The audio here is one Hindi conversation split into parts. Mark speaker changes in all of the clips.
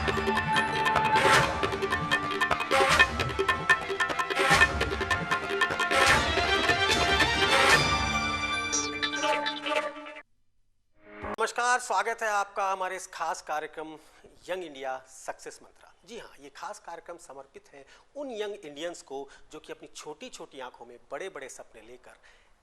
Speaker 1: नमस्कार, स्वागत है आपका हमारे इस खास कार्यक्रम यंग इंडिया सक्सेस मंत्रा। जी हाँ, ये खास कार्यक्रम समर्पित है उन यंग इंडियंस को जो कि अपनी छोटी छोटी आंखों में बड़े बड़े सपने लेकर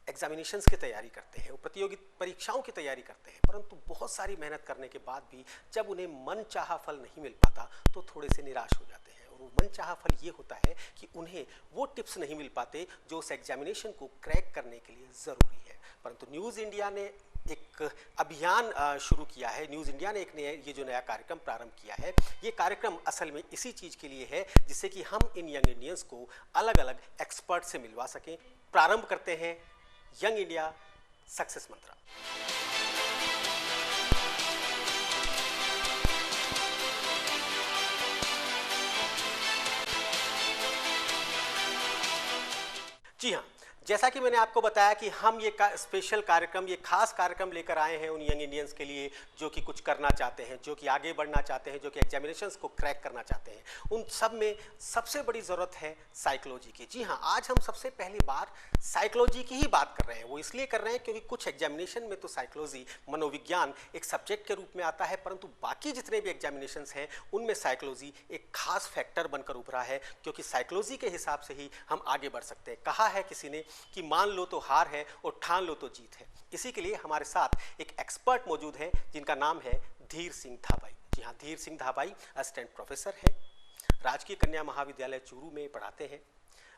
Speaker 1: एग्जामिनेशंस की तैयारी करते हैं, वो प्रतियोगी परीक्षाओं की तैयारी करते हैं, परंतु बहुत सारी मेहनत करने के बाद भी जब उन्हें मन चाहा फल नहीं मिल पाता तो थोड़े से निराश हो जाते हैं। और वो मन चाहा फल ये होता है कि उन्हें वो टिप्स नहीं मिल पाते जो उस एग्जामिनेशन को क्रैक करने के लिए ज़रूरी है। परंतु न्यूज़ इंडिया ने एक अभियान शुरू किया है। न्यूज़ इंडिया ने ये जो नया कार्यक्रम प्रारंभ किया है, ये कार्यक्रम असल में इसी चीज़ के लिए है जिससे कि हम इन यंग इंडियंस को अलग अलग एक्सपर्ट से मिलवा सकें। प्रारंभ करते हैं यंग इंडिया सक्सेस मंत्रा। जी हाँ, जैसा कि मैंने आपको बताया कि हम ये स्पेशल कार्यक्रम, ये खास कार्यक्रम लेकर आए हैं उन यंग इंडियंस के लिए जो कि कुछ करना चाहते हैं, जो कि आगे बढ़ना चाहते हैं, जो कि एग्जामिनेशंस को क्रैक करना चाहते हैं। उन सब में सबसे बड़ी ज़रूरत है साइकोलॉजी की। जी हाँ, आज हम सबसे पहली बार साइकोलॉजी की ही बात कर रहे हैं। वो इसलिए कर रहे हैं क्योंकि कुछ एग्जामिनेशन में तो साइकोलॉजी, मनोविज्ञान एक सब्जेक्ट के रूप में आता है, परंतु बाकी जितने भी एग्जामिनेशंस हैं उनमें साइकोलॉजी एक खास फैक्टर बनकर उभरा है, क्योंकि साइकोलॉजी के हिसाब से ही हम आगे बढ़ सकते हैं। कहा है किसी ने कि मान लो तो हार है और ठान लो तो जीत है। इसी के लिए हमारे साथ एक एक्सपर्ट मौजूद हैं जिनका नाम है धीर सिंह धाबाई। जी हाँ, धीर सिंह धाबाई असिस्टेंट प्रोफेसर हैं, राजकीय कन्या महाविद्यालय चूरू में पढ़ाते हैं,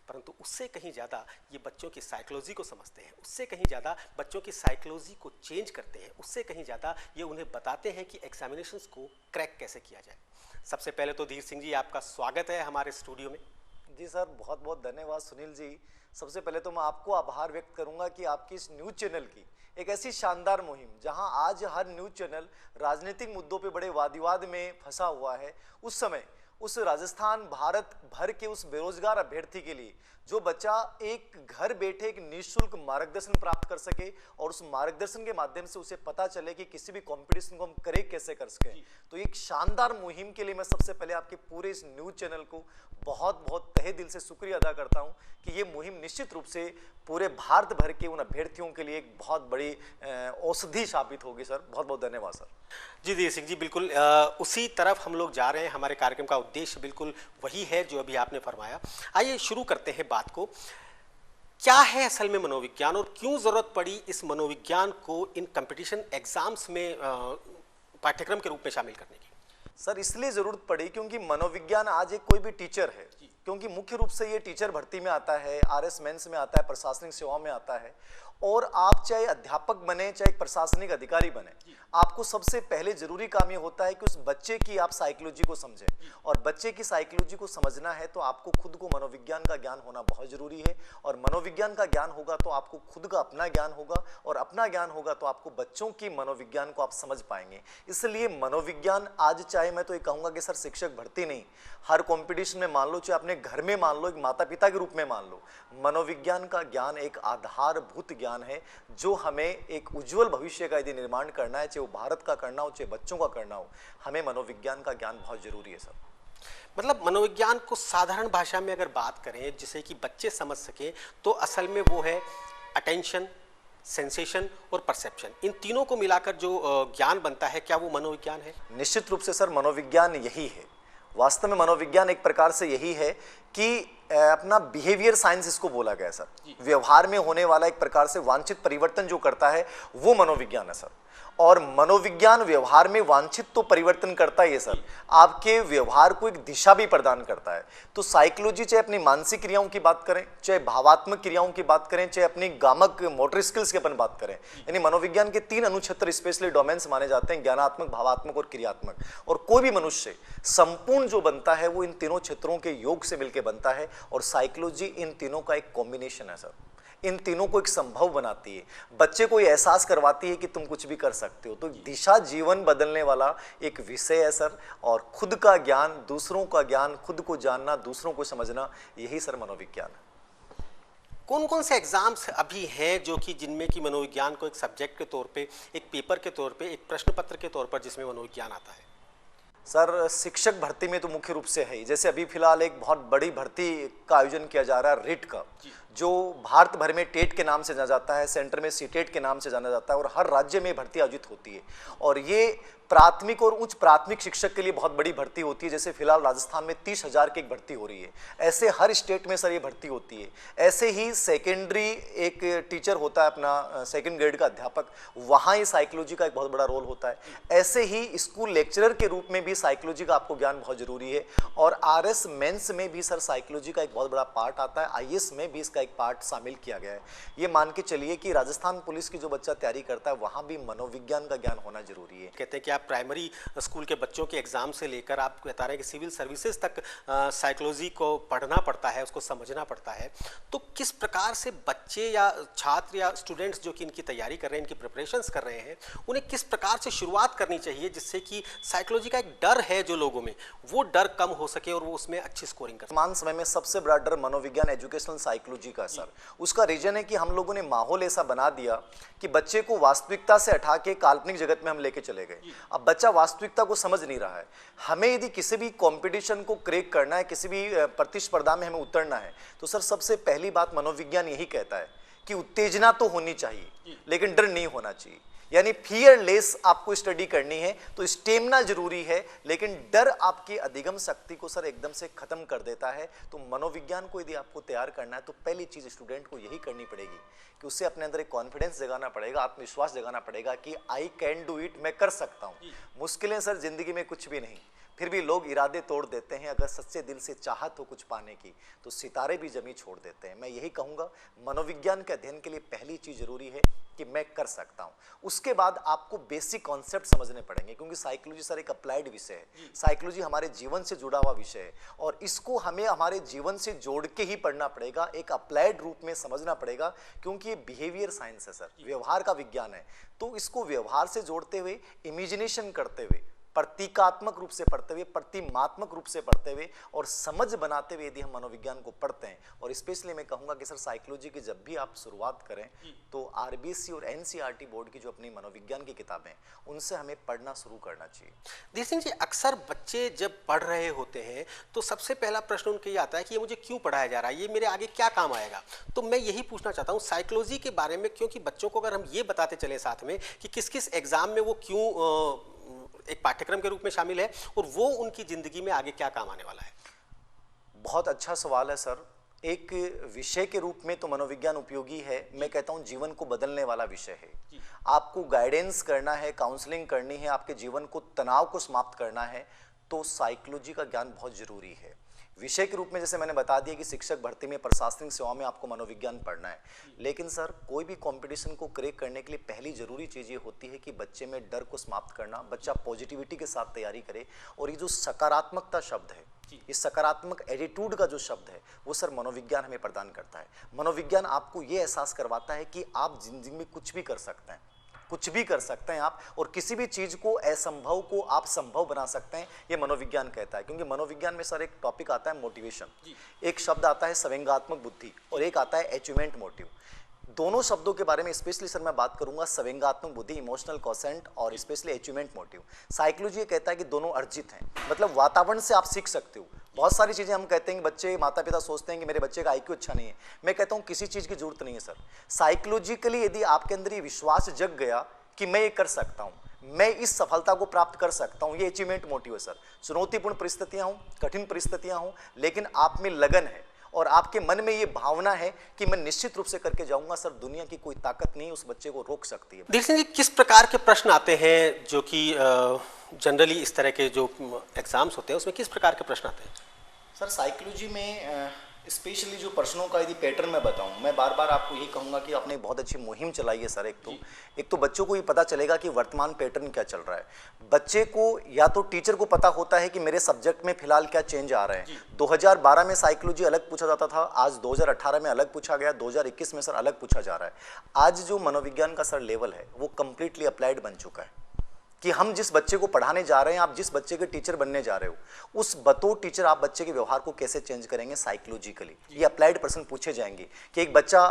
Speaker 1: परंतु उससे कहीं ज़्यादा ये बच्चों की साइकोलॉजी को समझते हैं, उससे कहीं ज़्यादा बच्चों की साइकोलॉजी को चेंज करते हैं, उससे कहीं ज़्यादा ये उन्हें बताते हैं कि एग्जामिनेशंस को क्रैक कैसे किया जाए। सबसे पहले तो धीर सिंह जी, आपका स्वागत है हमारे स्टूडियो में।
Speaker 2: जी सर, बहुत बहुत धन्यवाद सुनील जी। सबसे पहले तो मैं आपको आभार व्यक्त करूंगा कि आपकी इस न्यूज़ चैनल की एक ऐसी शानदार मुहिम, जहां आज हर न्यूज़ चैनल राजनीतिक मुद्दों पे बड़े वाद विवाद में फंसा हुआ है, उस समय उस राजस्थान भारत भर के उस बेरोजगार अभ्यर्थी के लिए जो बच्चा एक घर बैठे एक निःशुल्क मार्गदर्शन प्राप्त कर सके और उस मार्गदर्शन के माध्यम से उसे पता चले कि किसी भी कंपटीशन को हम क्रैक कैसे कर सकें, तो एक शानदार मुहिम के लिए मैं सबसे पहले आपके पूरे इस न्यूज़ चैनल को बहुत बहुत तहे दिल से शुक्रिया अदा करता हूं कि ये मुहिम निश्चित रूप से पूरे भारत भर के उन अभ्यर्थियों के लिए एक बहुत बड़ी औषधि साबित होगी। सर बहुत बहुत धन्यवाद सर।
Speaker 1: जी धीर सिंह जी, बिल्कुल उसी तरफ हम लोग जा रहे हैं। हमारे कार्यक्रम का उद्देश्य बिल्कुल वही है जो अभी आपने फरमाया। आइए शुरू करते हैं बात को। क्या है असल में मनोविज्ञान और क्यों ज़रूरत पड़ी इस मनोविज्ञान को इन कंपटीशन एग्जाम्स में पाठ्यक्रम के रूप में शामिल करने की?
Speaker 2: सर इसलिए जरूरत पड़ी क्योंकि मनोविज्ञान आज एक कोई भी टीचर है, क्योंकि मुख्य रूप से ये टीचर भर्ती में आता है, आरएस मेंस में आता है, प्रशासनिक सेवा में आता है, और आप चाहे अध्यापक बने चाहे प्रशासनिक अधिकारी बने, आपको सबसे पहले जरूरी काम ये होता है कि उस बच्चे की आप साइकोलॉजी को समझें। और बच्चे की साइकोलॉजी को समझना है तो आपको खुद को मनोविज्ञान का ज्ञान होना बहुत जरूरी है, और मनोविज्ञान का ज्ञान होगा तो आपको खुद का अपना ज्ञान होगा, और अपना ज्ञान होगा तो आपको बच्चों की मनोविज्ञान को आप समझ पाएंगे। इसलिए मनोविज्ञान आज, चाहे मैं तो ये कहूँगा कि सर शिक्षक भर्ती नहीं, हर कॉम्पिटिशन में मान लो, चाहे अपने घर में मान लो, एक माता पिता के रूप में मान लो, मनोविज्ञान का ज्ञान एक आधारभूत ज्ञान है जो हमें एक उज्जवल भविष्य का यदि निर्माण करना है, चाहे वो भारत का करना हो चाहे बच्चों का करना हो, हमें मनोविज्ञान का ज्ञान बहुत जरूरी है सर।
Speaker 1: मतलब मनोविज्ञान को साधारण भाषा में अगर बात करें जिसे कि बच्चे समझ सकें, तो असल में वो है अटेंशन, सेंसेशन और परसेप्शन। इन तीनों को मिलाकर जो ज्ञान बनता है, क्या वो मनोविज्ञान है?
Speaker 2: निश्चित रूप से सर मनोविज्ञान यही है। वास्तव में मनोविज्ञान एक प्रकार से यही है कि अपना बिहेवियर साइंस इसको बोला गया है सर। व्यवहार में होने वाला एक प्रकार से वांछित परिवर्तन जो करता है वो मनोविज्ञान है सर। और मनोविज्ञान व्यवहार में वांछित तो परिवर्तन करता ही है सर, आपके व्यवहार को एक दिशा भी प्रदान करता है। तो साइकोलॉजी चाहे अपनी मानसिक क्रियाओं की बात करें, चाहे भावात्मक क्रियाओं की बात करें, चाहे अपनी गामक मोटर स्किल्स की अपन बात करें, यानी मनोविज्ञान के 3 अनुक्षेत्र स्पेशली डोमेन्स माने जाते हैं, ज्ञानात्मक, भावात्मक और क्रियात्मक। और कोई भी मनुष्य संपूर्ण जो बनता है वो इन तीनों क्षेत्रों के योग से मिलकर बनता है, और साइकोलॉजी इन तीनों का एक कॉम्बिनेशन है सर। इन तीनों को एक संभव बनाती है, बच्चे को ये एहसास करवाती है कि तुम कुछ भी कर सकते हो। तो दिशा जीवन बदलने वाला एक विषय है सर। और खुद का ज्ञान, दूसरों का ज्ञान, खुद को जानना, दूसरों को समझना, यही सर मनोविज्ञान है।
Speaker 1: कौन कौन से एग्जाम्स अभी हैं जो कि जिनमें कि मनोविज्ञान को एक सब्जेक्ट के तौर पे, एक पेपर के तौर पे, एक प्रश्न पत्र के तौर पर जिसमें मनोविज्ञान आता है?
Speaker 2: सर शिक्षक भर्ती में तो मुख्य रूप से है ही। जैसे अभी फिलहाल एक बहुत बड़ी भर्ती का आयोजन किया जा रहा है रिट का, जो भारत भर में टेट के नाम से जाना जाता है, सेंटर में सीटेट के नाम से जाना जाता है, और हर राज्य में भर्ती आयोजित होती है। और ये प्राथमिक और उच्च प्राथमिक शिक्षक के लिए बहुत बड़ी भर्ती होती है। जैसे फिलहाल राजस्थान में 30,000 की एक भर्ती हो रही है, ऐसे हर स्टेट में सर ये भर्ती होती है। ऐसे ही सेकेंडरी एक टीचर होता है अपना सेकंड ग्रेड का अध्यापक, वहाँ ये साइकोलॉजी का एक बहुत बड़ा रोल होता है। ऐसे ही स्कूल लेक्चरर के रूप में भी साइकोलॉजी का आपको ज्ञान बहुत जरूरी है। और RS मेंस में भी सर साइकोलॉजी का एक बहुत बड़ा पार्ट आता है, IAS में भी इसका एक पार्ट शामिल किया गया है। ये मान के चलिए कि राजस्थान पुलिस की जो बच्चा तैयारी करता है वहाँ भी मनोविज्ञान का ज्ञान होना जरूरी है।
Speaker 1: कहते हैं कि आप प्राइमरी स्कूल के बच्चों के एग्जाम से लेकर आप बता रहे हैं कि सिविल सर्विसेज तक साइकोलॉजी को पढ़ना पड़ता है, उसको समझना पड़ता है। तो किस प्रकार से बच्चे या छात्र या स्टूडेंट्स जो कि इनकी तैयारी कर रहे हैं, इनकी प्रिपरेशंस कर रहे हैं, उन्हें किस प्रकार से शुरुआत करनी चाहिए जिससे कि साइकोलॉजी का एक डर है जो लोगों में, वो डर कम हो सके और वो उसमें अच्छी स्कोरिंग कर सके?
Speaker 2: वर्तमान समय में सबसे बड़ा डर मनोविज्ञान एजुकेशनल साइकोलॉजी का सर। उसका रीजन है कि हम लोगों ने माहौल ऐसा बना दिया कि बच्चे को वास्तविकता से हटा के काल्पनिक जगत में हम लेके चले गए। अब बच्चा वास्तविकता को समझ नहीं रहा है। हमें यदि किसी भी कंपटीशन को क्रैक करना है, किसी भी प्रतिस्पर्धा में हमें उतरना है, तो सर सबसे पहली बात मनोविज्ञान यही कहता है कि उत्तेजना तो होनी चाहिए लेकिन डर नहीं होना चाहिए। यानी फियरलेस आपको स्टडी करनी है तो स्टेमिना जरूरी है, लेकिन डर आपकी अधिगम शक्ति को सर एकदम से खत्म कर देता है। तो मनोविज्ञान को यदि आपको तैयार करना है तो पहली चीज स्टूडेंट को यही करनी पड़ेगी कि उससे अपने अंदर एक कॉन्फिडेंस जगाना पड़ेगा, आत्मविश्वास जगाना पड़ेगा कि आई कैन डू इट, मैं कर सकता हूँ। मुश्किलें सर जिंदगी में कुछ भी नहीं, फिर भी लोग इरादे तोड़ देते हैं। अगर सच्चे दिल से चाहत हो कुछ पाने की तो सितारे भी जमी छोड़ देते हैं। मैं यही कहूँगा मनोविज्ञान के अध्ययन के लिए पहली चीज जरूरी है कि मैं कर सकता हूँ। उसके बाद आपको बेसिक कॉन्सेप्ट समझने पड़ेंगे, क्योंकि साइकोलॉजी सर एक अप्लाइड विषय है। साइकोलॉजी हमारे जीवन से जुड़ा हुआ विषय है और इसको हमें हमारे जीवन से जोड़ के ही पढ़ना पड़ेगा, एक अप्लाइड रूप में समझना पड़ेगा, क्योंकि ये बिहेवियर साइंस है सर, व्यवहार का विज्ञान है। तो इसको व्यवहार से जोड़ते हुए, इमेजिनेशन करते हुए, प्रतीकात्मक रूप से पढ़ते हुए, प्रतिमात्मक रूप से पढ़ते हुए और समझ बनाते हुए यदि हम मनोविज्ञान को पढ़ते हैं, और स्पेशली मैं कहूंगा कि सर साइकोलॉजी की जब भी आप शुरुआत करें तो RBC और NCERT बोर्ड की जो अपनी मनोविज्ञान की किताबें हैं उनसे हमें पढ़ना शुरू करना चाहिए।
Speaker 1: धीर सिंह जी, अक्सर बच्चे जब पढ़ रहे होते हैं तो सबसे पहला प्रश्न उनके ये आता है कि ये मुझे क्यों पढ़ाया जा रहा है, ये मेरे आगे क्या काम आएगा। तो मैं यही पूछना चाहता हूँ साइकोलॉजी के बारे में, क्योंकि बच्चों को अगर हम ये बताते चले साथ में कि किस किस एग्जाम में वो क्यों एक पाठ्यक्रम के रूप में शामिल है और वो उनकी जिंदगी में आगे क्या काम आने वाला है।
Speaker 2: बहुत अच्छा सवाल है सर। एक विषय के रूप में तो मनोविज्ञान उपयोगी है, मैं कहता हूं जीवन को बदलने वाला विषय है। आपको गाइडेंस करना है, काउंसलिंग करनी है, आपके जीवन को तनाव को समाप्त करना है, तो साइकोलॉजी का ज्ञान बहुत जरूरी है। विषय के रूप में जैसे मैंने बता दिया कि शिक्षक भर्ती में, प्रशासनिक सेवाओं में आपको मनोविज्ञान पढ़ना है, लेकिन सर कोई भी कंपटीशन को क्रैक करने के लिए पहली जरूरी चीज ये होती है कि बच्चे में डर को समाप्त करना, बच्चा पॉजिटिविटी के साथ तैयारी करे। और ये जो सकारात्मकता शब्द है, इस सकारात्मक एटीट्यूड का जो शब्द है वो सर मनोविज्ञान हमें प्रदान करता है। मनोविज्ञान आपको ये एहसास करवाता है कि आप जिंदगी में कुछ भी कर सकते हैं, कुछ भी कर सकते हैं आप, और किसी भी चीज को, असंभव को आप संभव बना सकते हैं, ये मनोविज्ञान कहता है। क्योंकि मनोविज्ञान में सर एक टॉपिक आता है मोटिवेशन, एक शब्द आता है संवेगात्मक बुद्धि और एक आता है अचीवमेंट मोटिव। दोनों शब्दों के बारे में स्पेशली सर मैं बात करूंगा, संवेगात्मक बुद्धि, इमोशनल क्वोशेंट, और स्पेशली अचीवमेंट मोटिव। साइकोलॉजी ये कहता है कि दोनों अर्जित हैं, मतलब वातावरण से आप सीख सकते हो। बहुत सारी चीजें हम कहते हैं कि बच्चे, माता पिता सोचते हैं कि मेरे बच्चे का IQ अच्छा नहीं है। मैं कहता हूं किसी चीज की जरूरत नहीं है सर। साइकोलॉजिकली यदि आपके अंदर ये विश्वास जग गया कि मैं ये कर सकता हूं, मैं इस सफलता को प्राप्त कर सकता हूं, ये अचीवमेंट मोटिव है सर। चुनौतीपूर्ण परिस्थितियां हों, कठिन परिस्थितियां हों, लेकिन आप में लगन है और आपके मन में ये भावना है कि मैं निश्चित रूप से करके जाऊंगा, सर दुनिया की कोई ताकत नहीं उस बच्चे को रोक सकती है।
Speaker 1: धीर सिंह जी, किस प्रकार के प्रश्न आते हैं जो कि जनरली इस तरह के जो एग्जाम्स होते हैं उसमें किस प्रकार के प्रश्न आते हैं?
Speaker 2: सर साइकोलॉजी में स्पेशली जो प्रश्नों का यदि पैटर्न मैं बताऊं, मैं बार बार आपको यही कहूंगा कि आपने बहुत अच्छी मुहिम चलाई है सर। एक तो बच्चों को ये पता चलेगा कि वर्तमान पैटर्न क्या चल रहा है। बच्चे को या तो टीचर को पता होता है कि मेरे सब्जेक्ट में फिलहाल क्या चेंज आ रहे हैं। 2012 में साइकोलॉजी अलग पूछा जाता था, आज 2018 में अलग पूछा गया, 2021 में सर अलग पूछा जा रहा है। आज जो मनोविज्ञान का सर लेवल है वो कंप्लीटली अप्लाइड बन चुका है कि हम जिस बच्चे को पढ़ाने जा रहे हैं, आप जिस बच्चे के टीचर बनने जा रहे हो, उस बतौर टीचर आप बच्चे के व्यवहार को कैसे चेंज करेंगे साइकोलॉजिकली। ये अप्लाइड प्रश्न पूछे जाएंगे कि एक बच्चा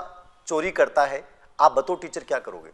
Speaker 2: चोरी करता है, आप बतौर टीचर क्या करोगे।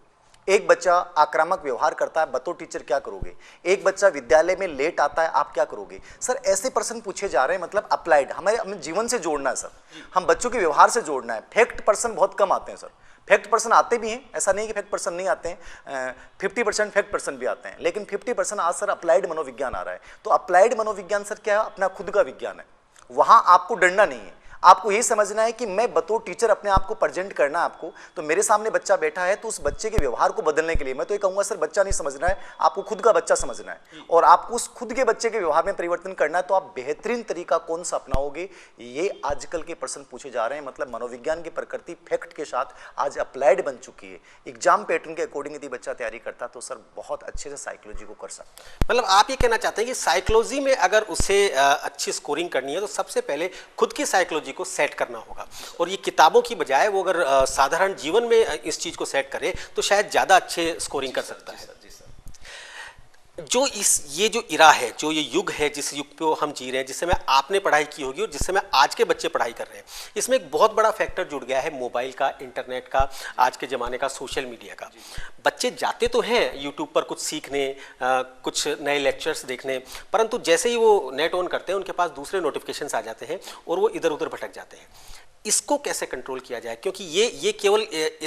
Speaker 2: एक बच्चा आक्रामक व्यवहार करता है, बतौर टीचर क्या करोगे? एक बच्चा विद्यालय में लेट आता है, आप क्या करोगे? सर ऐसे प्रश्न पूछे जा रहे हैं, मतलब अप्लाइड, हमें जीवन से जोड़ना है सर, हम बच्चों के व्यवहार से जोड़ना है। फैक्ट पर्सन बहुत कम आते हैं सर, फैक्ट पर्सन आते भी हैं, ऐसा नहीं कि फैक्ट पर्सन नहीं आते हैं, 50% फैक्ट पर्सन भी आते हैं, लेकिन 50% आज सर अप्लाइड मनोविज्ञान आ रहा है। तो अप्लाइड मनोविज्ञान सर क्या है? अपना खुद का विज्ञान है, वहां आपको डरना नहीं है, आपको यही समझना है कि मैं बतौर टीचर अपने आप को प्रेजेंट करना है आपको। तो मेरे सामने बच्चा बैठा है, तो उस बच्चे के व्यवहार को बदलने के लिए मैं तो ये कहूंगा सर बच्चा नहीं समझना है, आपको खुद का बच्चा समझना है और आपको उस खुद के बच्चे के व्यवहार में परिवर्तन करना है। तो आप बेहतरीन तरीका कौन सा अपनाओगे, ये आजकल के प्रश्न पूछे जा रहे हैं। मतलब मनोविज्ञान की प्रकृति फैक्ट के साथ आज अप्लाइड बन चुकी है। एग्जाम पैटर्न के अकॉर्डिंग यदि बच्चा तैयारी करता तो सर बहुत अच्छे से साइकोलॉजी को कर सकता है।
Speaker 1: मतलब आप ये कहना चाहते हैं कि साइकोलॉजी में अगर उसे अच्छी स्कोरिंग करनी है तो सबसे पहले खुद की साइकोलॉजी को सेट करना होगा, और ये किताबों की बजाय वो अगर साधारण जीवन में इस चीज को सेट करे तो शायद ज्यादा अच्छे स्कोरिंग कर सकता है। जो ये जो इरा है, जो ये युग है, जिस युग पे हम जी रहे हैं, जिस समय आपने पढ़ाई की होगी और जिस समय आज के बच्चे पढ़ाई कर रहे हैं, इसमें एक बहुत बड़ा फैक्टर जुड़ गया है मोबाइल का, इंटरनेट का, आज के ज़माने का, सोशल मीडिया का। बच्चे जाते तो हैं यूट्यूब पर कुछ सीखने, कुछ नए लेक्चर्स देखने, परंतु जैसे ही वो नेट ऑन करते हैं उनके पास दूसरे नोटिफिकेशंस आ जाते हैं और वो इधर उधर भटक जाते हैं। इसको कैसे कंट्रोल किया जाए? क्योंकि ये केवल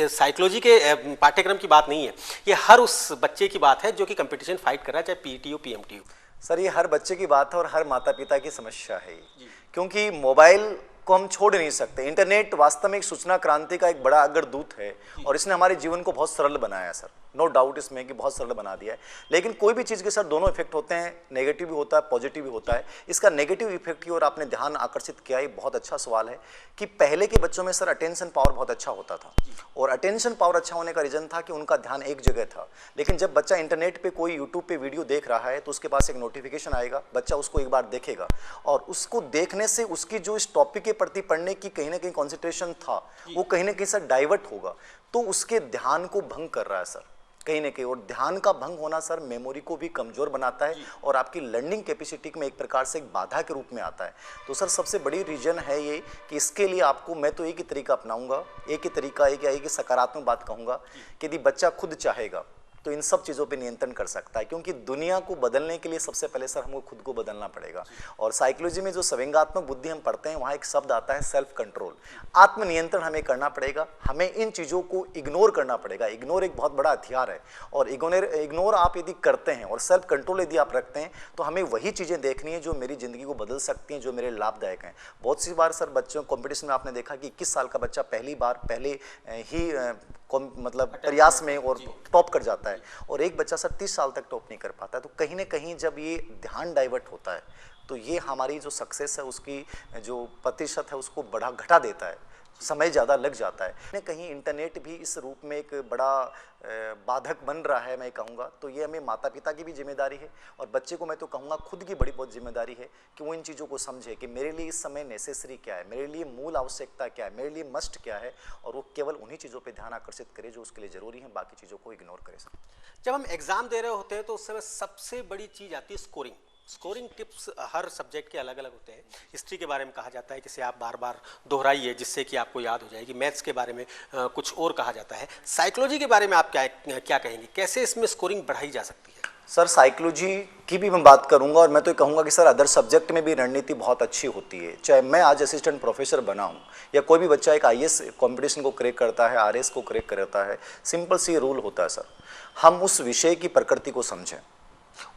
Speaker 1: साइकोलॉजी के पाठ्यक्रम की बात नहीं है, ये हर उस बच्चे की बात है जो कि कंपटीशन फाइट कर रहा है, चाहे पीईटी हो, पीएमटी हो।
Speaker 2: सर ये हर बच्चे की बात है और हर माता पिता की समस्या है ये, क्योंकि मोबाइल को हम छोड़ नहीं सकते। इंटरनेट वास्तव में एक सूचना क्रांति का एक बड़ा अग्रदूत है और इसने हमारे जीवन को बहुत सरल बनाया है सर, नो डाउट इसमें कि बहुत सरल बना दिया है। लेकिन कोई भी चीज़ के सर दोनों इफेक्ट होते हैं, नेगेटिव भी होता है, पॉजिटिव भी होता है। इसका नेगेटिव इफेक्ट की ओर आपने ध्यान आकर्षित किया, ये बहुत अच्छा सवाल है कि पहले के बच्चों में सर अटेंशन पावर बहुत अच्छा होता था और अटेंशन पावर अच्छा होने का रीजन था कि उनका ध्यान एक जगह था। लेकिन जब बच्चा इंटरनेट पे कोई यूट्यूब पे वीडियो देख रहा है तो उसके पास एक नोटिफिकेशन आएगा, बच्चा उसको एक बार देखेगा और उसको देखने से उसकी जो इस टॉपिक के प्रति पढ़ने की कहीं ना कहीं कॉन्सेंट्रेशन था वो कहीं ना कहीं सर डाइवर्ट होगा, तो उसके ध्यान को भंग कर रहा है सर कहीं ना कहीं। और ध्यान का भंग होना सर मेमोरी को भी कमजोर बनाता है और आपकी लर्निंग कैपेसिटी में एक प्रकार से एक बाधा के रूप में आता है। तो सर सबसे बड़ी रीजन है ये कि इसके लिए आपको मैं तो एक ही तरीका अपनाऊंगा, एक ही तरीका है कि सकारात्मक बात कहूंगा कि यदि बच्चा खुद चाहेगा तो इन सब चीज़ों पे नियंत्रण कर सकता है, क्योंकि दुनिया को बदलने के लिए सबसे पहले सर हमको खुद को बदलना पड़ेगा। और साइकोलॉजी में जो संवेगात्मक बुद्धि हम पढ़ते हैं वहाँ एक शब्द आता है सेल्फ कंट्रोल, आत्मनियंत्रण हमें करना पड़ेगा, हमें इन चीज़ों को इग्नोर करना पड़ेगा। इग्नोर एक बहुत बड़ा हथियार है और इग्नोर आप यदि करते हैं और सेल्फ कंट्रोल यदि आप रखते हैं तो हमें वही चीज़ें देखनी है जो मेरी ज़िंदगी को बदल सकती हैं, जो मेरे लाभदायक हैं। बहुत सी बार सर बच्चों कॉम्पिटिशन में आपने देखा कि 21 साल का बच्चा पहले ही मतलब प्रयास में और टॉप कर जाता है और एक बच्चा सर 30 साल तक टॉप नहीं कर पाता है। तो कहीं ना कहीं जब ये ध्यान डाइवर्ट होता है तो ये हमारी जो सक्सेस है उसकी जो प्रतिशत है उसको घटा देता है, समय ज़्यादा लग जाता है। कहीं इंटरनेट भी इस रूप में एक बड़ा बाधक बन रहा है मैं कहूँगा। तो ये हमें माता पिता की भी जिम्मेदारी है और बच्चे को मैं तो कहूँगा खुद की बड़ी बहुत जिम्मेदारी है कि वो इन चीज़ों को समझे कि मेरे लिए इस समय नेसेसरी क्या है, मेरे लिए मूल आवश्यकता क्या है, मेरे लिए मस्ट क्या है, और वो केवल उन्हीं चीज़ों पर ध्यान आकर्षित करे जो उसके लिए ज़रूरी है, बाकी चीज़ों को इग्नोर करे।
Speaker 1: जब हम एग्जाम दे रहे होते हैं तो उस समय सबसे बड़ी चीज़ आती है स्कोरिंग। स्कोरिंग टिप्स हर सब्जेक्ट के अलग अलग होते हैं। हिस्ट्री के बारे में कहा जाता है जिसे आप बार बार दोहराइए जिससे कि आपको याद हो जाएगी। मैथ्स के बारे में कुछ और कहा जाता है। साइकोलॉजी के बारे में आप क्या कहेंगे, कैसे इसमें स्कोरिंग बढ़ाई जा सकती है?
Speaker 2: सर साइकोलॉजी की भी मैं बात करूंगा और मैं तो कहूंगा कि सर अदर सब्जेक्ट में भी रणनीति बहुत अच्छी होती है। चाहे मैं आज असिस्टेंट प्रोफेसर बना हूं या कोई भी बच्चा एक आईएएस कंपटीशन को क्रैक करता है, आरएस को क्रैक करता है, सिंपल सी रूल होता है सर, हम उस विषय की प्रकृति को समझें,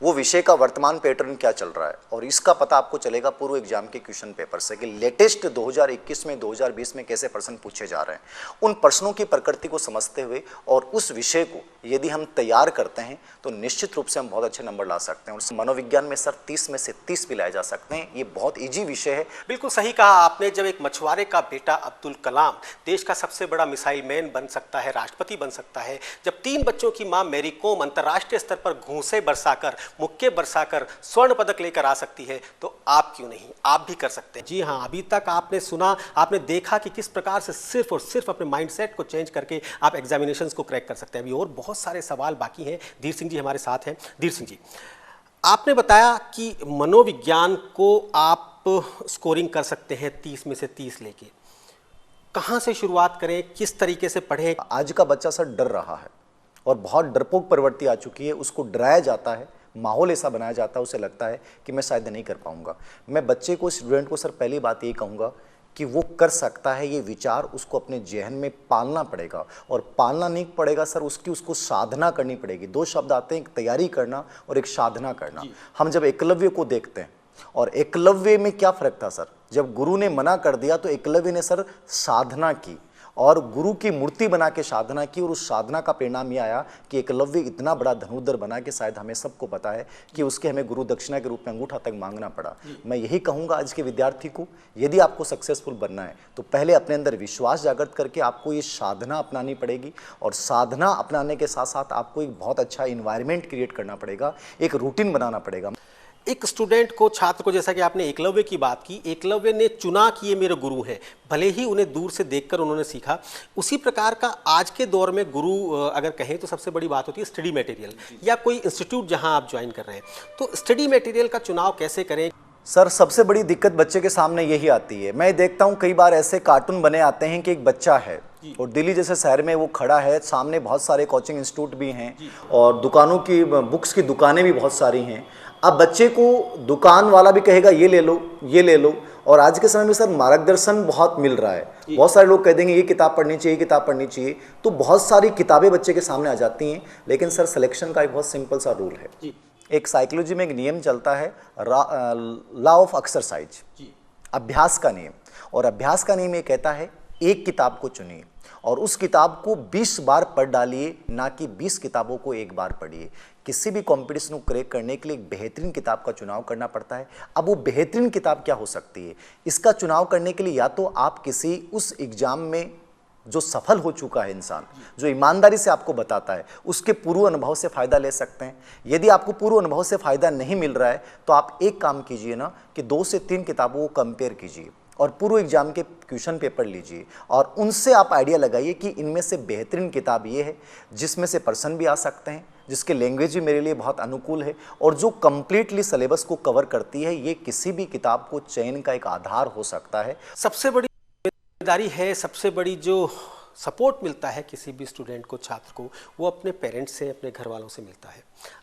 Speaker 2: वो विषय का वर्तमान पैटर्न क्या चल रहा है और इसका पता आपको चलेगा पूर्व एग्जाम के क्वेश्चन पेपर से कि लेटेस्ट 2021 में 2020 में कैसे प्रश्न पूछे जा रहे हैं। उन प्रश्नों की प्रकृति को समझते हुए और उस विषय को यदि हम तैयार करते हैं तो निश्चित रूप से हम बहुत अच्छे नंबर ला सकते हैं। और मनोविज्ञान में सर 30 में से 30 भी लाए जा सकते हैं। ये बहुत ईजी विषय है।
Speaker 1: बिल्कुल सही कहा आपने। जब एक मछुआरे का बेटा अब्दुल कलाम देश का सबसे बड़ा मिसाइल मैन बन सकता है, राष्ट्रपति बन सकता है, जब 3 बच्चों की मां मैरी कॉम अंतर्राष्ट्रीय स्तर पर घूंसे बरसाकर, मुक्के बरसाकर स्वर्ण पदक लेकर आ सकती है, तो आप क्यों नहीं, आप भी कर सकते हैं। जी हाँ, अभी तक आपने सुना, आपने देखा कि किस प्रकार से सिर्फ और सिर्फ अपने माइंडसेट को चेंज करके आप एग्जामिनेशंस को क्रैक कर सकते हैं। अभी और बहुत सारे सवाल बाकी हैं। धीर सिंह जी हमारे साथ हैं। धीर सिंह जी, आपने बताया कि मनोविज्ञान को आप स्कोरिंग कर सकते हैं 30 में से 30 लेके। कहाँ से शुरुआत करें, किस तरीके से पढ़ें?
Speaker 2: आज का बच्चा सर डर रहा है और बहुत डरपोक प्रवृत्ति आ चुकी है, उसको डराया जाता है, माहौल ऐसा बनाया जाता है, उसे लगता है कि मैं शायद नहीं कर पाऊंगा। मैं बच्चे को, स्टूडेंट को सर पहली बात यही कहूँगा कि वो कर सकता है, ये विचार उसको अपने जहन में पालना पड़ेगा, और पालना नहीं पड़ेगा सर, उसको साधना करनी पड़ेगी। दो शब्द आते हैं, एक तैयारी करना और एक साधना करना। हम जब एकलव्य को देखते हैं, और एकलव्य में क्या फर्क था सर, जब गुरु ने मना कर दिया तो एकलव्य ने सर साधना की और गुरु की मूर्ति बना के साधना की, और उस साधना का परिणाम ये आया कि एकलव्य इतना बड़ा धनुर्धर बना कि शायद हमें सबको पता है कि उसके हमें गुरु दक्षिणा के रूप में अंगूठा तक मांगना पड़ा। मैं यही कहूँगा आज के विद्यार्थी को, यदि आपको सक्सेसफुल बनना है तो पहले अपने अंदर विश्वास जागृत करके आपको ये साधना अपनानी पड़ेगी, और साधना अपनाने के साथ साथ आपको एक बहुत अच्छा इन्वायरमेंट क्रिएट करना पड़ेगा, एक रूटीन बनाना पड़ेगा।
Speaker 1: एक स्टूडेंट को, छात्र को, जैसा कि आपने एकलव्य की बात की, एकलव्य ने चुना कि ये मेरे गुरु हैं, भले ही उन्हें दूर से देखकर उन्होंने सीखा। उसी प्रकार का आज के दौर में गुरु अगर कहें तो सबसे बड़ी बात होती है स्टडी मटेरियल, या कोई इंस्टीट्यूट जहां आप ज्वाइन कर रहे हैं, तो स्टडी मटेरियल का चुनाव कैसे करें?
Speaker 2: सर सबसे बड़ी दिक्कत बच्चे के सामने यही आती है। मैं देखता हूँ कई बार ऐसे कार्टून बने आते हैं कि एक बच्चा है और दिल्ली जैसे शहर में वो खड़ा है, सामने बहुत सारे कोचिंग इंस्टीट्यूट भी हैं और दुकानों की, बुक्स की दुकानें भी बहुत सारी हैं। अब बच्चे को दुकान वाला भी कहेगा ये ले लो, ये ले लो, और आज के समय में सर मार्गदर्शन बहुत मिल रहा है। बहुत सारे लोग कह देंगे ये किताब पढ़नी चाहिए, ये किताब पढ़नी चाहिए, तो बहुत सारी किताबें बच्चे के सामने आ जाती हैं। लेकिन सर सिलेक्शन का एक बहुत सिंपल सा रूल है। एक साइकोलॉजी में एक नियम चलता है, लॉ ऑफ एक्सरसाइज, अभ्यास का नियम। और अभ्यास का नियम ये कहता है एक किताब को चुनिए और उस किताब को 20 बार पढ़ डालिए, ना कि 20 किताबों को एक बार पढ़िए। किसी भी कंपटीशन को क्रैक करने के लिए एक बेहतरीन किताब का चुनाव करना पड़ता है। अब वो बेहतरीन किताब क्या हो सकती है, इसका चुनाव करने के लिए या तो आप किसी उस एग्जाम में जो सफल हो चुका है इंसान, जो ईमानदारी से आपको बताता है, उसके पूर्व अनुभव से फ़ायदा ले सकते हैं। यदि आपको पूर्व अनुभव से फ़ायदा नहीं मिल रहा है तो आप एक काम कीजिए ना कि 2 से 3 किताबों को कंपेयर कीजिए और पूर्व एग्जाम के क्वेश्चन पेपर लीजिए और उनसे आप आइडिया लगाइए कि इनमें से बेहतरीन किताब ये है जिसमें से पर्सन भी आ सकते हैं, जिसके लैंग्वेज भी मेरे लिए बहुत अनुकूल है और जो कंप्लीटली सिलेबस को कवर करती है। ये किसी भी किताब को चयन का एक आधार हो सकता है।
Speaker 1: सबसे बड़ी जिम्मेदारी है, सबसे बड़ी जो सपोर्ट मिलता है किसी भी स्टूडेंट को, छात्र को, वो अपने पेरेंट्स से, अपने घर वालों से मिलता है।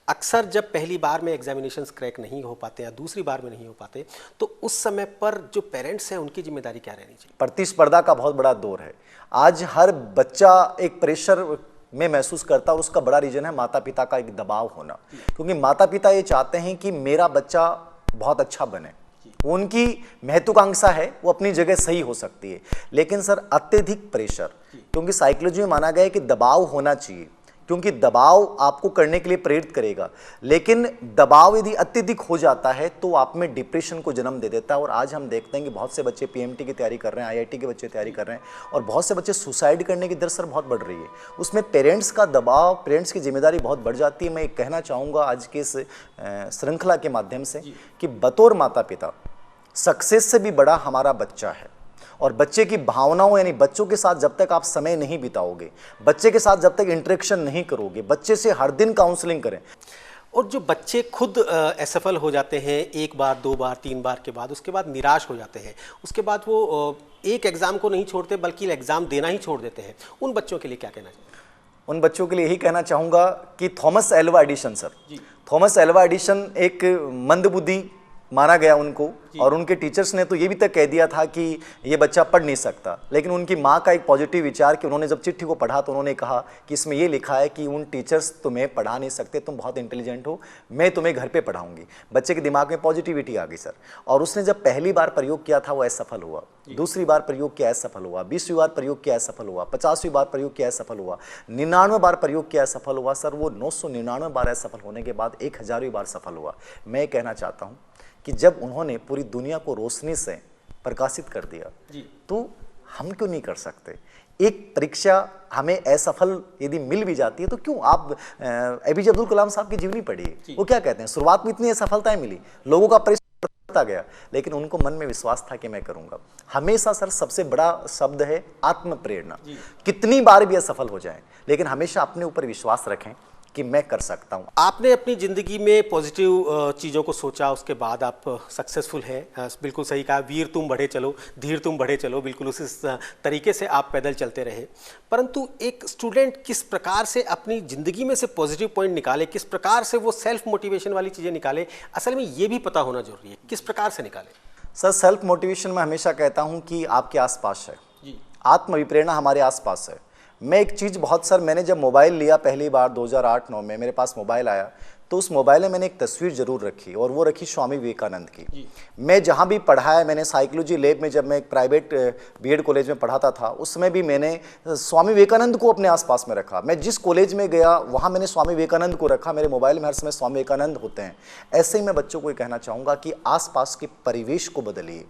Speaker 1: अक्सर जब पहली बार में एग्जामिनेशंस क्रैक नहीं हो पाते या दूसरी बार में नहीं हो पाते, तो उस समय पर जो पेरेंट्स हैं उनकी जिम्मेदारी क्या रहनी चाहिए?
Speaker 2: प्रतिस्पर्धा का बहुत बड़ा दौर है। आज हर बच्चा एक प्रेशर में महसूस करता है और उसका बड़ा रीजन है माता पिता का एक दबाव होना, क्योंकि माता पिता ये चाहते हैं कि मेरा बच्चा बहुत अच्छा बने। उनकी महत्वाकांक्षा है, वो अपनी जगह सही हो सकती है, लेकिन सर अत्यधिक प्रेशर, क्योंकि साइकोलॉजी में माना गया है कि दबाव होना चाहिए, क्योंकि दबाव आपको करने के लिए प्रेरित करेगा, लेकिन दबाव यदि अत्यधिक हो जाता है तो आप में डिप्रेशन को जन्म दे देता है। और आज हम देखते हैं कि बहुत से बच्चे पीएमटी की तैयारी कर रहे हैं, आईआईटी के बच्चे तैयारी कर रहे हैं और बहुत से बच्चे सुसाइड करने की दर सर बहुत बढ़ रही है। उसमें पेरेंट्स का दबाव, पेरेंट्स की जिम्मेदारी बहुत बढ़ जाती है। मैं कहना चाहूँगा आज के इस श्रृंखला के माध्यम से कि बतौर माता पिता सक्सेस से भी बड़ा हमारा बच्चा है, और बच्चे की भावनाओं, यानी बच्चों के साथ जब तक आप समय नहीं बिताओगे, बच्चे के साथ जब तक इंटरेक्शन नहीं करोगे, बच्चे से हर दिन काउंसलिंग करें।
Speaker 1: और जो बच्चे खुद असफल हो जाते हैं 1 बार, 2 बार, 3 बार के बाद, उसके बाद निराश हो जाते हैं, उसके बाद वो एक एग्ज़ाम को नहीं छोड़ते बल्कि एग्ज़ाम देना ही छोड़ देते हैं, उन बच्चों के लिए क्या कहना चाहिए?
Speaker 2: उन बच्चों के लिए यही कहना चाहूँगा कि Thomas Alva Edison sir, Thomas Alva Edison एक मंदबुद्धि माना गया उनको, और उनके टीचर्स ने तो ये भी तक कह दिया था कि ये बच्चा पढ़ नहीं सकता, लेकिन उनकी माँ का एक पॉजिटिव विचार कि उन्होंने जब चिट्ठी को पढ़ा तो उन्होंने कहा कि इसमें ये लिखा है कि उन टीचर्स तुम्हें पढ़ा नहीं सकते, तुम बहुत इंटेलिजेंट हो, मैं तुम्हें घर पे पढ़ाऊंगी। बच्चे के दिमाग में पॉजिटिविटी आ गई सर, और उसने जब पहली बार प्रयोग किया था वो असफल हुआ, दूसरी बार प्रयोग किया असफल हुआ, 20वीं बार प्रयोग किया असफल हुआ, 50वीं बार प्रयोग किया असफल हुआ, 99 बार प्रयोग किया असफल हुआ सर। वो 999 बार असफल होने के बाद 1000वीं बार सफल हुआ। मैं कहना चाहता हूँ कि जब उन्होंने पूरी दुनिया को रोशनी से प्रकाशित कर दिया तो हम क्यों नहीं कर सकते? एक परीक्षा हमें असफल यदि मिल भी जाती है तो क्यों? आप एपीजे अब्दुल कलाम साहब की जीवनी पढ़िए, वो क्या कहते हैं, शुरुआत में इतनी असफलताएं मिली, लोगों का परिश्रम बढ़ता गया, लेकिन उनको मन में विश्वास था कि मैं करूंगा। हमेशा सर सबसे बड़ा शब्द है आत्म प्रेरणा। कितनी बार भी असफल हो जाए, लेकिन हमेशा अपने ऊपर विश्वास रखें कि मैं कर सकता हूँ।
Speaker 1: आपने अपनी ज़िंदगी में पॉजिटिव चीज़ों को सोचा, उसके बाद आप सक्सेसफुल हैं। बिल्कुल सही कहा, वीर तुम बढ़े चलो, धीर तुम बढ़े चलो, बिल्कुल उसी तरीके से आप पैदल चलते रहे। परंतु एक स्टूडेंट किस प्रकार से अपनी ज़िंदगी में से पॉजिटिव पॉइंट निकाले, किस प्रकार से वो सेल्फ मोटिवेशन वाली चीज़ें निकाले, असल में ये भी पता होना जरूरी है, किस प्रकार से निकाले।
Speaker 2: सर, सेल्फ मोटिवेशन मैं हमेशा कहता हूँ कि आपके आसपास है
Speaker 1: जी।
Speaker 2: आत्मविप्रेरणा हमारे आसपास है। मैं एक चीज़ बहुत, सर, मैंने जब मोबाइल लिया पहली बार 2008-9 में मेरे पास मोबाइल आया, तो उस मोबाइल में मैंने एक तस्वीर जरूर रखी, और वो रखी स्वामी विवेकानंद की। मैं जहाँ भी पढ़ा है, मैंने साइकोलॉजी लैब में, जब मैं एक प्राइवेट बीएड कॉलेज में पढ़ाता था, उसमें भी मैंने स्वामी विवेकानंद को अपने आसपास में रखा। मैं जिस कॉलेज में गया वहाँ मैंने स्वामी विवेकानंद को रखा, मेरे मोबाइल में हर समय स्वामी विवेकानंद होते हैं। ऐसे ही मैं बच्चों को ये कहना चाहूँगा कि आसपास के परिवेश को बदलिए।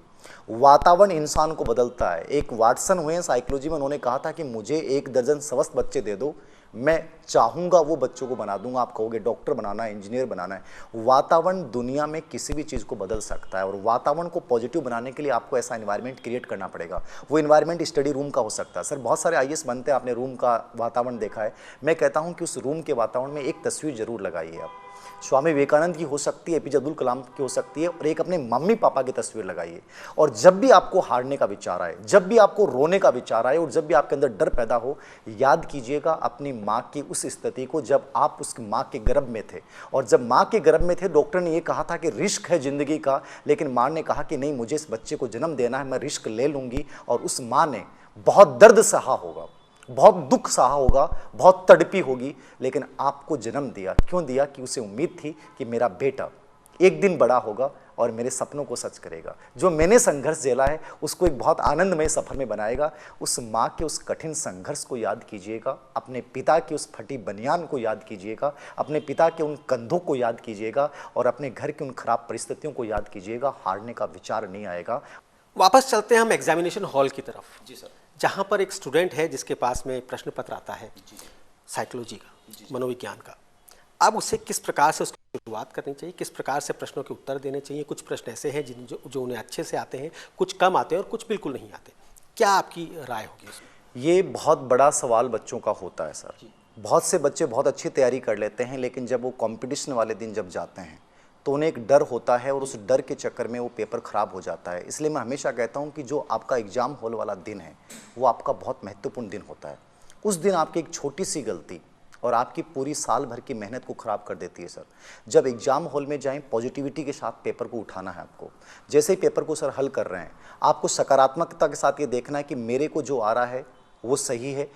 Speaker 2: वातावरण इंसान को बदलता है। एक वाटसन हुए हैं साइकोलॉजी में, उन्होंने कहा था कि मुझे 1 दर्जन स्वस्थ बच्चे दे दो, मैं चाहूँगा वो बच्चों को बना दूंगा। आप कहोगे डॉक्टर बनाना है, इंजीनियर बनाना है। वातावरण दुनिया में किसी भी चीज़ को बदल सकता है, और वातावरण को पॉजिटिव बनाने के लिए आपको ऐसा एनवायरनमेंट क्रिएट करना पड़ेगा। वो एनवायरनमेंट स्टडी रूम का हो सकता है। सर, बहुत सारे आईएएस बनते हैं, आपने रूम का वातावरण देखा है। मैं कहता हूँ कि उस रूम के वातावरण में एक तस्वीर जरूर लगाइए आप। स्वामी विवेकानंद की हो सकती है, एपीजे अब्दुल कलाम की हो सकती है, और एक अपने मम्मी पापा की तस्वीर लगाइए। और जब भी आपको हारने का विचार आए, जब भी आपको रोने का विचार आए, और जब भी आपके अंदर डर पैदा हो, याद कीजिएगा अपनी माँ की उस स्थिति को, जब आप उस माँ के गर्भ में थे। और जब माँ के गर्भ में थे, डॉक्टर ने ये कहा था कि रिस्क है ज़िंदगी का, लेकिन माँ ने कहा कि नहीं, मुझे इस बच्चे को जन्म देना है, मैं रिस्क ले लूँगी। और उस माँ ने बहुत दर्द सहा होगा, बहुत दुख सहा होगा, बहुत तड़पी होगी, लेकिन आपको जन्म दिया। क्यों दिया? कि उसे उम्मीद थी कि मेरा बेटा एक दिन बड़ा होगा और मेरे सपनों को सच करेगा। जो मैंने संघर्ष झेला है उसको एक बहुत आनंदमय सफर में बनाएगा। उस माँ के उस कठिन संघर्ष को याद कीजिएगा, अपने पिता की उस फटी बनियान को याद कीजिएगा, अपने पिता के उन कंधों को याद कीजिएगा, और अपने घर की उन खराब परिस्थितियों को याद कीजिएगा। हारने का विचार नहीं आएगा।
Speaker 1: वापस चलते हैं हम एग्जामिनेशन हॉल की तरफ।
Speaker 3: जी सर।
Speaker 1: जहाँ पर एक स्टूडेंट है जिसके पास में प्रश्न पत्र आता है साइकोलॉजी का, मनोविज्ञान का। अब उसे किस प्रकार से उसकी शुरुआत करनी चाहिए, किस प्रकार से प्रश्नों के उत्तर देने चाहिए। कुछ प्रश्न ऐसे हैं जो उन्हें अच्छे से आते हैं, कुछ कम आते हैं और कुछ बिल्कुल नहीं आते। क्या आपकी राय होगी इसमें?
Speaker 2: ये बहुत बड़ा सवाल बच्चों का होता है सर। बहुत से बच्चे बहुत अच्छी तैयारी कर लेते हैं, लेकिन जब वो कंपटीशन वाले दिन जब जाते हैं तो उन्हें एक डर होता है, और उस डर के चक्कर में वो पेपर ख़राब हो जाता है। इसलिए मैं हमेशा कहता हूँ कि जो आपका एग्ज़ाम हॉल वाला दिन है वो आपका बहुत महत्वपूर्ण दिन होता है। उस दिन आपकी एक छोटी सी गलती और आपकी पूरी साल भर की मेहनत को ख़राब कर देती है सर। जब एग्ज़ाम हॉल में जाएं, पॉजिटिविटी के साथ पेपर को उठाना है आपको। जैसे ही पेपर को सर हल कर रहे हैं, आपको सकारात्मकता के साथ ये देखना है कि मेरे को जो आ रहा है वो सही है,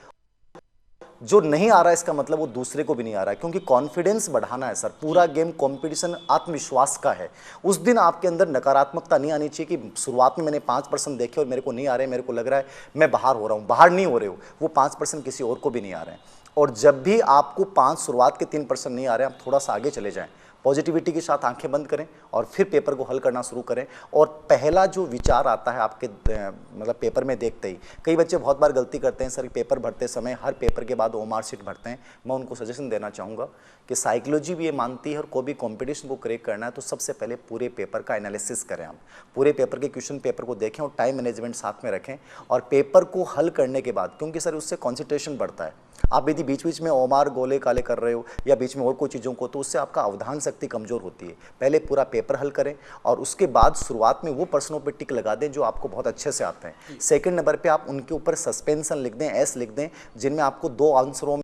Speaker 2: जो नहीं आ रहा है इसका मतलब वो दूसरे को भी नहीं आ रहा है। क्योंकि कॉन्फिडेंस बढ़ाना है सर। पूरा गेम कंपटीशन आत्मविश्वास का है। उस दिन आपके अंदर नकारात्मकता नहीं आनी चाहिए कि शुरुआत में मैंने 5% देखे और मेरे को नहीं आ रहे, मेरे को लग रहा है मैं बाहर हो रहा हूँ। बाहर नहीं हो रहे हो, वो 5% किसी और को भी नहीं आ रहे हैं। और जब भी आपको 5 शुरुआत के 3% नहीं आ रहे हैं, आप थोड़ा सा आगे चले जाएं, पॉजिटिविटी के साथ आंखें बंद करें और फिर पेपर को हल करना शुरू करें। और पहला जो विचार आता है आपके मतलब पेपर में देखते ही, कई बच्चे बहुत बार गलती करते हैं सर, पेपर भरते समय हर पेपर के बाद ओमार शीट भरते हैं। मैं उनको सजेशन देना चाहूँगा कि साइकोलॉजी भी ये मानती है, और कोई भी कॉम्पिटिशन को क्रैक करना है तो सबसे पहले पूरे पेपर का एनालिसिस करें। आप पूरे पेपर के क्वेश्चन पेपर को देखें और टाइम मैनेजमेंट साथ में रखें, और पेपर को हल करने के बाद, क्योंकि सर उससे कॉन्सेंट्रेशन बढ़ता है। आप यदि बीच बीच में ओमार गोले काले कर रहे हो या बीच में और कोई चीज़ों को, तो उससे आपका अवधान शक्ति कमज़ोर होती है। पहले पूरा पेपर हल करें और उसके बाद शुरुआत में वो प्रश्नों पे टिक लगा दें जो आपको बहुत अच्छे से आते हैं। सेकंड नंबर पे आप उनके ऊपर सस्पेंशन लिख दें, एस लिख दें, जिनमें आपको 2 आंसरों में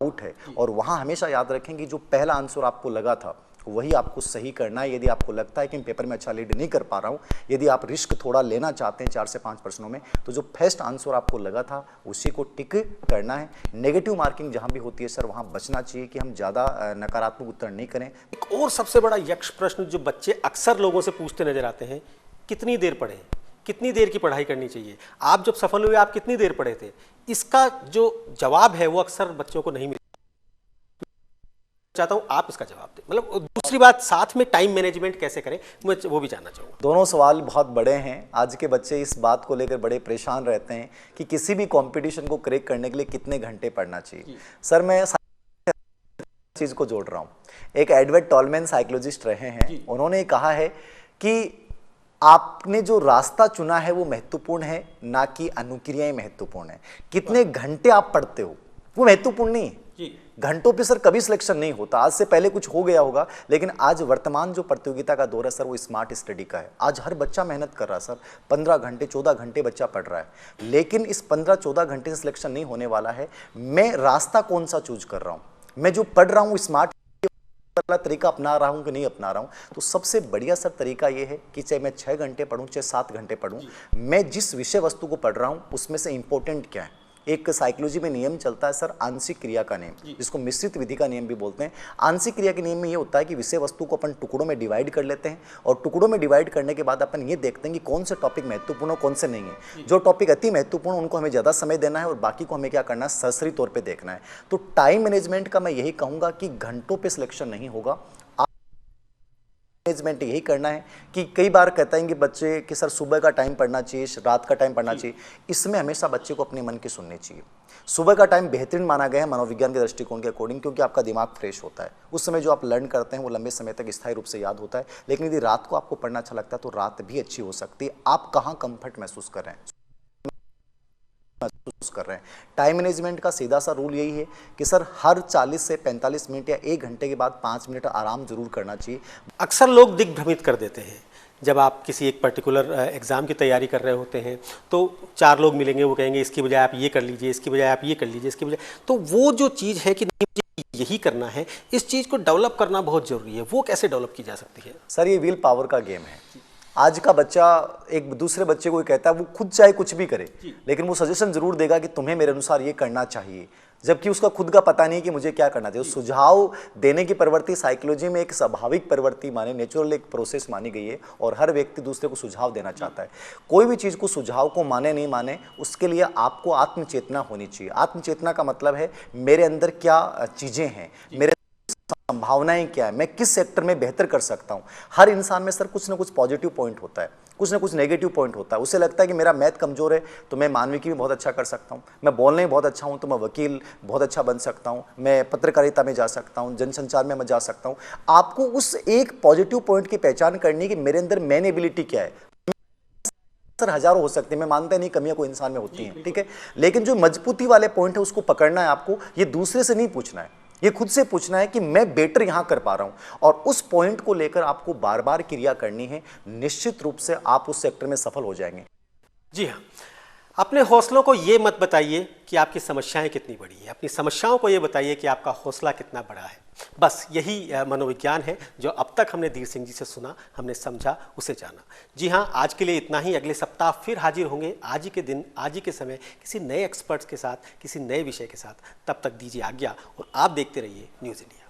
Speaker 2: आउट है। और वहाँ हमेशा याद रखें कि जो पहला आंसर आपको लगा था वही आपको सही करना है। यदि आपको लगता है कि मैं पेपर में अच्छा लीड नहीं कर पा रहा हूँ, यदि आप रिस्क थोड़ा लेना चाहते हैं 4 से 5 प्रश्नों में, तो जो फर्स्ट आंसर आपको लगा था उसी को टिक करना है। नेगेटिव मार्किंग जहाँ भी होती है सर, वहाँ बचना चाहिए कि हम ज़्यादा नकारात्मक उत्तर नहीं करें।
Speaker 1: एक और सबसे बड़ा यक्ष प्रश्न जो बच्चे अक्सर लोगों से पूछते नजर आते हैं, कितनी देर पढ़ें, कितनी देर की पढ़ाई करनी चाहिए। आप जब सफल हुए आप कितनी देर पढ़े थे? इसका जो जवाब है वो अक्सर बच्चों को नहीं मिलता। चाहता हूं आप इसका जवाब दें। मतलब दूसरी बात, साथ में टाइम मैनेजमेंट कैसे करें, मैं वो भी जानना चाहूँगा।
Speaker 2: दोनों सवाल बहुत बड़े हैं। आज के बच्चे इस बात को लेकर बड़े परेशान रहते हैं कि किसी भी कंपटीशन को क्रैक करने के लिए कितने घंटे पढ़ना चाहिए। सर, मैं चीज़ को जोड़ रहा हूँ। एक एडवर्ड टॉलमैन साइकोलॉजिस्ट रहे हैं, उन्होंने कहा है कि आपने जो रास्ता चुना है वो महत्वपूर्ण है, ना कि अनुक्रियाएं महत्वपूर्ण है। कितने घंटे आप पढ़ते हो वो महत्वपूर्ण नहीं है, घंटों पे सर कभी सिलेक्शन नहीं होता। आज से पहले कुछ हो गया होगा, लेकिन आज वर्तमान जो प्रतियोगिता का दौर है सर वो स्मार्ट स्टडी का है। आज हर बच्चा मेहनत कर रहा है सर, 15 घंटे 14 घंटे बच्चा पढ़ रहा है, लेकिन इस 15-14 घंटे से सिलेक्शन नहीं होने वाला है। मैं रास्ता कौन सा चूज कर रहा हूँ, मैं जो पढ़ रहा हूँ स्मार्ट वाला तरीका अपना रहा हूं कि नहीं अपना रहा हूं। तो सबसे बढ़िया सर तरीका ये है कि चाहे मैं 6 घंटे पढूं चाहे 7 घंटे पढूं, मैं जिस विषय वस्तु को पढ़ रहा हूं उसमें से इंपॉर्टेंट क्या है। एक साइकोलॉजी में नियम चलता है सर, आंशिक क्रिया का नियम, जिसको मिश्रित विधि का नियम भी बोलते हैं। आंशिक क्रिया के नियम में ये होता है कि विषय वस्तु को अपन टुकड़ों में डिवाइड कर लेते हैं, और टुकड़ों में डिवाइड करने के बाद अपन ये देखते हैं कि कौन से टॉपिक महत्वपूर्ण और कौन से नहीं है। जो टॉपिक अति महत्वपूर्ण उनको हमें ज़्यादा समय देना है, और बाकी को हमें क्या करना है, सरसरी तौर पर देखना है। तो टाइम मैनेजमेंट का मैं यही कहूँगा कि घंटों पर सिलेक्शन नहीं होगा। मैनेजमेंट यही करना है कि कई बार कहते हैं कि बच्चे कि सर सुबह का टाइम पढ़ना चाहिए, रात का टाइम पढ़ना चाहिए। इसमें हमेशा बच्चे को अपने मन की सुननी चाहिए। सुबह का टाइम बेहतरीन माना गया है मनोविज्ञान के दृष्टिकोण के अकॉर्डिंग, क्योंकि आपका दिमाग फ्रेश होता है। उस समय जो आप लर्न करते हैं वो लंबे समय तक स्थायी रूप से याद होता है। लेकिन यदि रात को आपको पढ़ना अच्छा लगता है तो रात भी अच्छी हो सकती है। आप कहाँ कंफर्ट महसूस कर रहे हैं, टाइम मैनेजमेंट का सीधा सा रूल यही है कि सर हर 40 से 45 मिनट या 1 घंटे के बाद 5 मिनट आराम जरूर करना चाहिए।
Speaker 1: अक्सर लोग दिग्भ्रमित कर देते हैं जब आप किसी एक पर्टिकुलर एग्ज़ाम की तैयारी कर रहे होते हैं, तो 4 लोग मिलेंगे, वो कहेंगे इसकी बजाय आप ये कर लीजिए, इसकी बजाय आप ये कर लीजिए, इसकी बजाय, तो वो जो चीज़ है कि नहीं मुझे यही करना है, इस चीज़ को डेवलप करना बहुत ज़रूरी है। वो कैसे डेवलप की जा सकती है?
Speaker 2: सर ये व्हील पावर का गेम है। आज का बच्चा एक दूसरे बच्चे को कहता है, वो खुद चाहे कुछ भी करे, लेकिन वो सजेशन जरूर देगा कि तुम्हें मेरे अनुसार ये करना चाहिए, जबकि उसका खुद का पता नहीं कि मुझे क्या करना चाहिए। सुझाव देने की प्रवृत्ति साइकोलॉजी में एक स्वाभाविक प्रवृत्ति माने, नेचुरल एक प्रोसेस मानी गई है, और हर व्यक्ति दूसरे को सुझाव देना चाहता है। कोई भी चीज़ को सुझाव को माने नहीं माने, उसके लिए आपको आत्मचेतना होनी चाहिए। आत्मचेतना का मतलब है मेरे अंदर क्या चीज़ें हैं, मेरे संभावनाएं क्या है, मैं किस सेक्टर में बेहतर कर सकता हूं। हर इंसान में सर कुछ ना कुछ पॉजिटिव पॉइंट होता है, कुछ ना कुछ नेगेटिव पॉइंट होता है। उसे लगता है कि मेरा मैथ कमजोर है तो मैं मानविकी में बहुत अच्छा कर सकता हूं, मैं बोलने में बहुत अच्छा हूं तो मैं वकील बहुत अच्छा बन सकता हूं, मैं पत्रकारिता में जा सकता हूं, जनसंचार में मैं जा सकता हूं। आपको उस एक पॉजिटिव पॉइंट की पहचान करनी कि मेरे अंदर मेन एबिलिटी क्या है। सर हजारों हो सकते हैं, मैं मानता नहीं कमियां कोई इंसान में होती हैं, ठीक है, लेकिन जो मजबूती वाले पॉइंट है उसको पकड़ना है आपको। ये दूसरे से नहीं पूछना है, ये खुद से पूछना है कि मैं बेटर यहां कर पा रहा हूं, और उस पॉइंट को लेकर आपको बार बार क्रिया करनी है। निश्चित रूप से आप उस सेक्टर में सफल हो जाएंगे।
Speaker 1: जी हाँ, अपने हौसलों को ये मत बताइए कि आपकी समस्याएं कितनी बड़ी हैं, अपनी समस्याओं को ये बताइए कि आपका हौसला कितना बड़ा है। बस यही मनोविज्ञान है जो अब तक हमने धीर सिंह जी से सुना, हमने समझा, उसे जाना। जी हाँ, आज के लिए इतना ही। अगले सप्ताह फिर हाजिर होंगे आज ही के दिन, आज ही के समय, किसी नए एक्सपर्ट्स के साथ, किसी नए विषय के साथ। तब तक दीजिए आज्ञा, और आप देखते रहिए न्यूज़ इंडिया।